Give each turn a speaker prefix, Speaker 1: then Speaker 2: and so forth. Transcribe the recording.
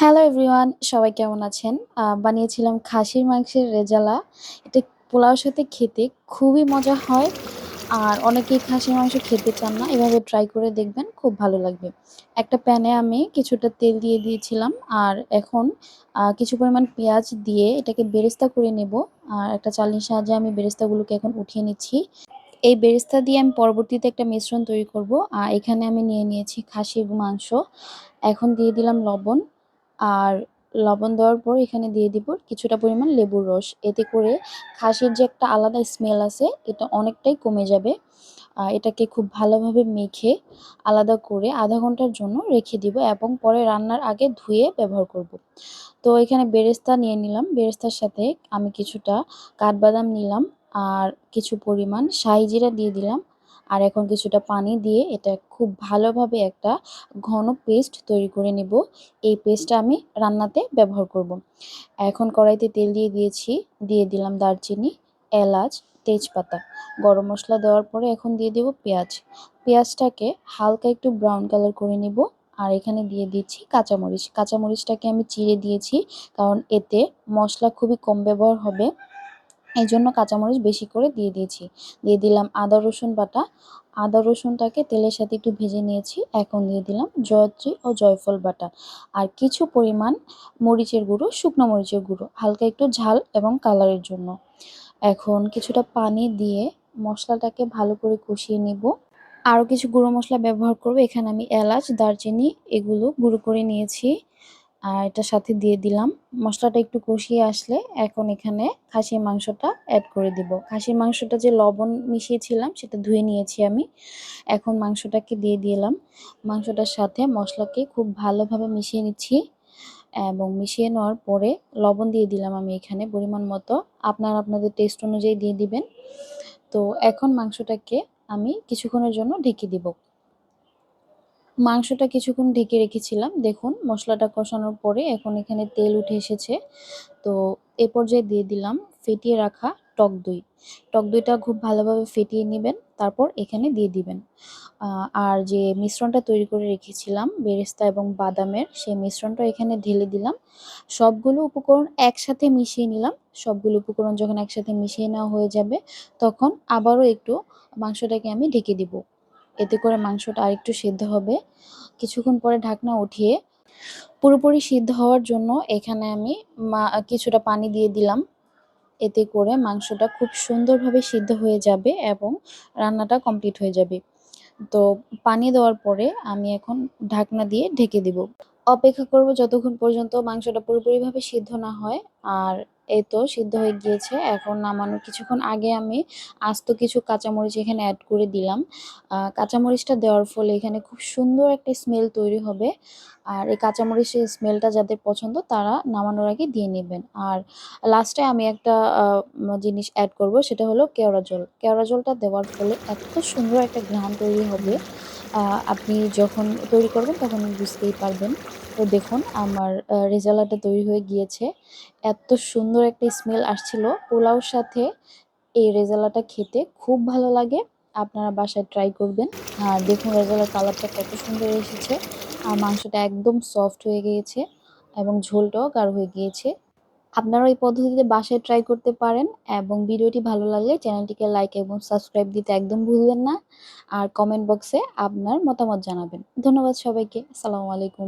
Speaker 1: Hello everyone, সবাই কেমন আছেন? বানিয়েছিলাম খাসির মাংসের রেজালা। এটা পোলাওর সাথে খেতে খুবই মজা হয়। আর অনেকেই খাসির মাংস খেতে চান না। এভাবে ট্রাই করে দেখবেন, খুব ভালো লাগবে। একটা প্যানে আমি কিছুটা তেল দিয়ে দিয়েছিলাম। আর এখন কিছু পরিমাণ পেঁয়াজ দিয়ে এটাকে বেরেস্তা করে নেব। আর একটা চালনির সাহায্যে আমি বেরেস্তাগুলোকে এখন উঠিয়ে নিচ্ছি। এই বেরেস্তা দিয়ে আমি পরবর্তীতে একটা মিশ্রণ তৈরি করব। এখানে আমি নিয়ে নিয়েছি খাসির মাংস। এখন দিয়ে দিলাম লবণ। আর লবণ দেওয়ার পর এখানে দিয়ে দিব কিছুটা পরিমাণ লেবুর রস। এতে করে খাসির যে একটা আলাদা স্মেল আছে এটা অনেকটাই কমে যাবে। এটাকে খুব ভালোভাবে মেখে আলাদা করে আধা ঘন্টার জন্য রেখে দিব এবং পরে রান্নার আগে ধুয়ে ব্যবহার করব। তো এখানে বেরেস্তা নিয়ে নিলাম। বেরেস্তার সাথে আমি কিছুটা কাঠবাদাম নিলাম আর কিছু পরিমাণ শাহি জিরা দিয়ে দিলাম। আর এখন কিছুটা পানি দিয়ে এটা খুব ভালোভাবে একটা ঘন পেস্ট তৈরি করে নেব। এই পেস্টটা আমি রান্নাতে ব্যবহার করব। এখন কড়াইতে তেল দিয়ে দিয়েছি, দিয়ে দিলাম দারচিনি, এলাচ, তেজপাতা, গরম মশলা দেওয়ার পরে এখন দিয়ে দেব পেঁয়াজ। পেঁয়াজটাকে হালকা একটু ব্রাউন কালার করে নেব। আর এখানে দিয়ে দিচ্ছি কাঁচামরিচ। কাঁচামরিচটাকে আমি চিড়ে দিয়েছি, কারণ এতে মশলা খুবই কম ব্যবহার হবে। এই জন্য কাঁচামরিচ বেশি করে দিয়ে দিয়েছি। দিয়ে দিলাম আদা রসুন বাটা। আদা রসুনটাকে তেলের সাথে একটু ভেজে নিয়েছি। এখন দিয়ে দিলাম জয়ত্রী ও জয়ফল বাটা। আর কিছু পরিমাণ মরিচের গুঁড়ো, শুকনো মরিচের গুঁড়ো, হালকা একটু ঝাল এবং কালারের জন্য। এখন কিছুটা পানি দিয়ে মশলাটাকে ভালো করে কষিয়ে নিব। আরও কিছু গুঁড়ো মশলা ব্যবহার করব। এখানে আমি এলাচ, দারচিনি এগুলো গুঁড়ো করে নিয়েছি। আর এটার সাথে দিয়ে দিলাম। মশলাটা একটু কষিয়ে আসলে এখন এখানে খাসির মাংসটা অ্যাড করে দিব। খাসির মাংসটা যে লবণ মিশিয়েছিলাম সেটা ধুয়ে নিয়েছি আমি। এখন মাংসটাকে দিয়ে দিলাম। মাংসটার সাথে মশলাকে খুব ভালোভাবে মিশিয়ে নিচ্ছি এবং মিশিয়ে নেওয়ার পরে লবণ দিয়ে দিলাম আমি এখানে পরিমাণ মতো। আপনারা আপনাদের টেস্ট অনুযায়ী দিয়ে দিবেন। তো এখন মাংসটাকে আমি কিছুক্ষণের জন্য ঢেকে দিব। মাংসটা কিছুক্ষণ ঢেকে রেখেছিলাম। দেখুন মশলাটা কষানোর পরে এখন এখানে তেল উঠে এসেছে। তো এ পর্যায়ে দিয়ে দিলাম ফেটিয়ে রাখা টক দই। টক দইটা খুব ভালোভাবে ফেটিয়ে নেবেন, তারপর এখানে দিয়ে দিবেন। আর যে মিশ্রণটা তৈরি করে রেখেছিলাম বেরেস্তা এবং বাদামের, সেই মিশ্রণটা এখানে ঢেলে দিলাম। সবগুলো উপকরণ একসাথে মিশিয়ে নিলাম। সবগুলো উপকরণ যখন একসাথে মিশিয়ে নেওয়া হয়ে যাবে, তখন আবারও একটু মাংসটাকে আমি ঢেকে দিব। এতে করে মাংসটা আরেকটু সিদ্ধ হবে। কিছুক্ষণ পরে ঢাকনা উঠিয়ে পুরোপুরি সিদ্ধ হওয়ার জন্য এখানে আমি কিছুটা পানি দিয়ে দিলাম। এতে করে মাংসটা খুব সুন্দরভাবে সিদ্ধ হয়ে যাবে এবং রান্নাটা কমপ্লিট হয়ে যাবে। তো পানি দেওয়ার পরে আমি এখন ঢাকনা দিয়ে ঢেকে দিব। অপেক্ষা করব যতক্ষণ পর্যন্ত মাংসটা পুরোপুরিভাবে সিদ্ধ না হয়। আর এই তো সিদ্ধ হয়ে গিয়েছে। এখন নামানোর কিছুক্ষণ আগে আমি আস্ত কিছু কাঁচামরিচ এখানে অ্যাড করে দিলাম। কাঁচামরিচটা দেওয়ার ফলে এখানে খুব সুন্দর একটা স্মেল তৈরি হবে। আর এই কাঁচামরিচের স্মেলটা যাদের পছন্দ তারা নামানোর আগে দিয়ে নেবেন। আর লাস্টে আমি একটা জিনিস অ্যাড করব, সেটা হলো কেওড়া জল। কেওড়া জলটা দেওয়ার ফলে এত সুন্দর একটা ঘ্রাণ তৈরি হবে, আপনি যখন তৈরি করবেন তখন বুঝতেই পারবেন। তো দেখুন আমার রেজালাটা তৈরি হয়ে গিয়েছে। এত সুন্দর একটা স্মেল আসছিল পোলাওর সাথে। এই রেজালাটা খেতে খুব ভালো লাগে। আপনারা বাসায় ট্রাই করবেন। আর দেখুন রেজালার কালারটা কত সুন্দর এসেছে। আর মাংসটা একদম সফট হয়ে গিয়েছে এবং ঝোলটাও গাঢ় হয়ে গিয়েছে। আপনারাও এই পদ্ধতিতে বাসায় ট্রাই করতে পারেন এবং ভিডিওটি ভালো লাগলে চ্যানেলটিকে লাইক এবং সাবস্ক্রাইব দিতে একদম ভুলবেন না। আর কমেন্ট বক্সে আপনার মতামত জানাবেন। ধন্যবাদ সবাইকে। আসসালামু আলাইকুম।